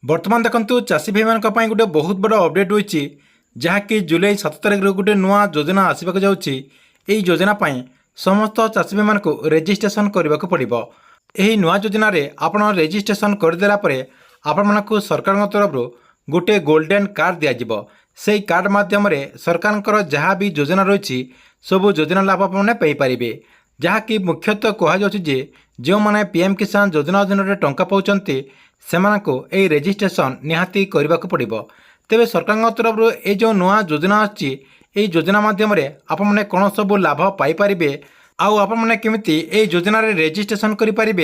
बर्तमान देखु चाषी भाई मान गोटे बहुत बड़ अपडेट होती जहाँकि जुलाई 7 तारिख गोटे नुआ योजना आसवाक जाऊँगी। यही योजना समस्त चाषी भाई मानक रेजिस्ट्रेशन करने को पड़ो। यही नुआ योजन आपण रेजिस्ट्रेशन करदेला आपण मानक सरकार तरफ गोटे गोल्डन कार्ड दिज्व। से कार्ड मध्यम सरकार जहाँ भी योजना रही सबू योजना लाभ आपपारे जहाँकि मुख्यतः कहुचे जो मैंने पीएम किसान योजना अधीन टंका पाँच सेमानको एई रेजिस्ट्रेशन निहाती करने को पड़ो। तेबे सरकार तरफ ये जो नुआ योजना आछि एई योजना माध्यम आपने कौन सब लाभ पाइपारे आउ आपने केमिति एई योजना रेजिस्ट्रेशन करें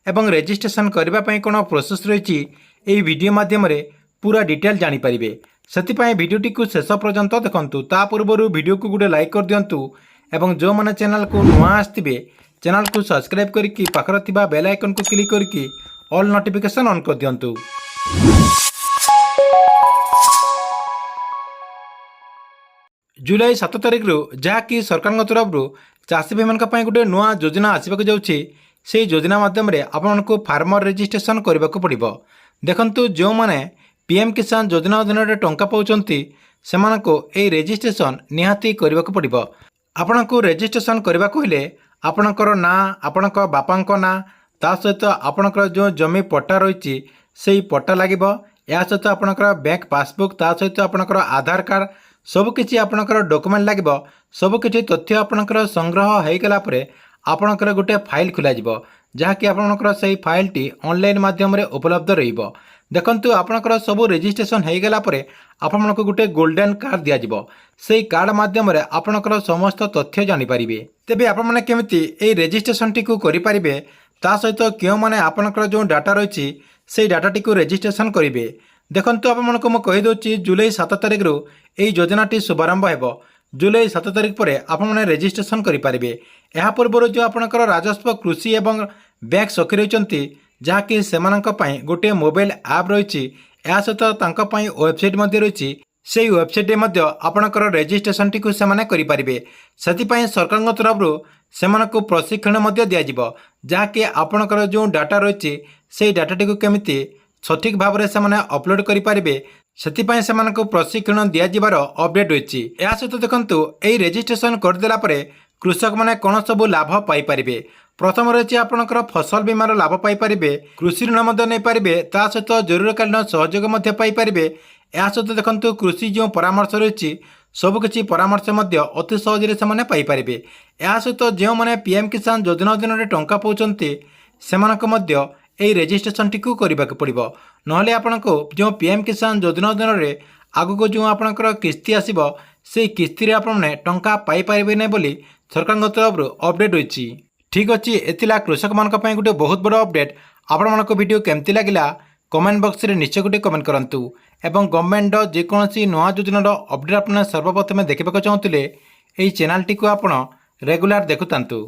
एवं रेजिस्ट्रेशन करने कौन प्रोसेस रही एई वीडियो माध्यम पूरा डिटेल जानीपारे। से भिडटी को शेष पर्यंत देखु। ता पूर्व वीडियो को गोटे लाइक कर दिंतु एवं जो मैंने चैनल को नुआ आसवे चैनल को सब्सक्राइब करके पाखर थिबा बेल आइकन को क्लिक करके ऑल नोटिफिकेशन ऑन कर दिंतु। जुलाई 7 तारिख जहाँकि सरकार तरफ चाषी भाई मान गोटे नुआ योजना आसवाक जाऊँगी। से योजना माध्यम आपको फार्मर रेजिस्ट्रेशन करने को पड़ो। देखंतु जो मैंने पीएम किसान योजना अधीन टंका पाँच से रेजिस्ट्रेशन निहाती करने को पड़ो। आपण को रेजिस्ट्रेशन करने को हेले आपणकर ना आपण बापा ना ता सहित आपणकर जो जमी पट्टा रही से पट्टा लगे या सहित आपणकर बैंक पासबुक ता सहित आपणकर आधार कार्ड सबकि आपणकर डॉक्यूमेंट लगे सबकि तथ्य आपणकर संग्रह हो गला आपणकर गोटे फाइल खोल जहाँकि आपणकर से फाइल टी ऑनलाइन माध्यम उपलब्ध रहिबो। देखंतु आपणकर सब रेजिस्ट्रेशन हो गला आपण को गोटे गोल्डन कार्ड दिज्व। से कार्ड माध्यम आपणकर समस्त तथ्य जानीपारे। तेबे आपण माने केमिति ए रेजिस्ट्रेशन टी को करि परिबे ता सहित क्यों माने आपणकर जो डाटा रही से डाटा टी को रेजिस्ट्रेशन करेंगे। देखंतु आपको मैं कहीदे जुलाई 7 तारिख यही योजनाटी शुभारंभ हो। जुलाई 7 तारिख पर आपने रेजिस्ट्रेशन करेंगे। यह पूर्व जो आपणकर राजस्व कृषि एवं बैंक सखी रही जहाँकि से गोटे मोबाइल ऐप रही या सहित वेबसाइट रही से वेबसाइट आपणकर रेजिस्ट्रेशन टी करेंगे। से सरकार तरफ से प्रशिक्षण दिज्व जहाँकि आपणकर जो डाटा रही से डाटाटी को केमिति सठिक भाव में से अपलोड करेंगे से प्रशिक्षण दिज्वार अपडेट होती। या सहित देखु यही रेजिस्ट्रेशन करदेला कृषक मैंने कौन सब लाभ पाइपारे। प्रथम रही आपणकर फसल बीमार लाभ पाइपारे, कृषि ऋण नहीं पारे, ता सहित जरूरकालीन सहयोग पाइपारे। या सहित देखु कृषि जो परामर्श रही सबकि परामर्श अति सहज से पाइपारे। या सहित जो मैंने पीएम किसान योजना अधीन टंका पाँच से रेजिस्ट्रेशन टी करने को पड़ो। नहले आपण को जो पीएम किसान योजना अधीन आगक जो आपणकर किस्ती आसो से किस्ती आपने टंका पाइपारे ना बोली सरकार तरफ अपडेट होती। ठीक अच्छे एतिला कृषक मान गोटे बहुत बड़ अपडेट। आपण मानक वीडियो केमती लगिला कमेंट बॉक्स रे निश्चय गोटे कमेंट करंतु एवं गवर्नमेंट जेकोसी नुआ योजनार अपडेट आपने सर्वप्रथम देखा चाहूँगे यही चैनल टी को आप रेगुलर देखुतांतु।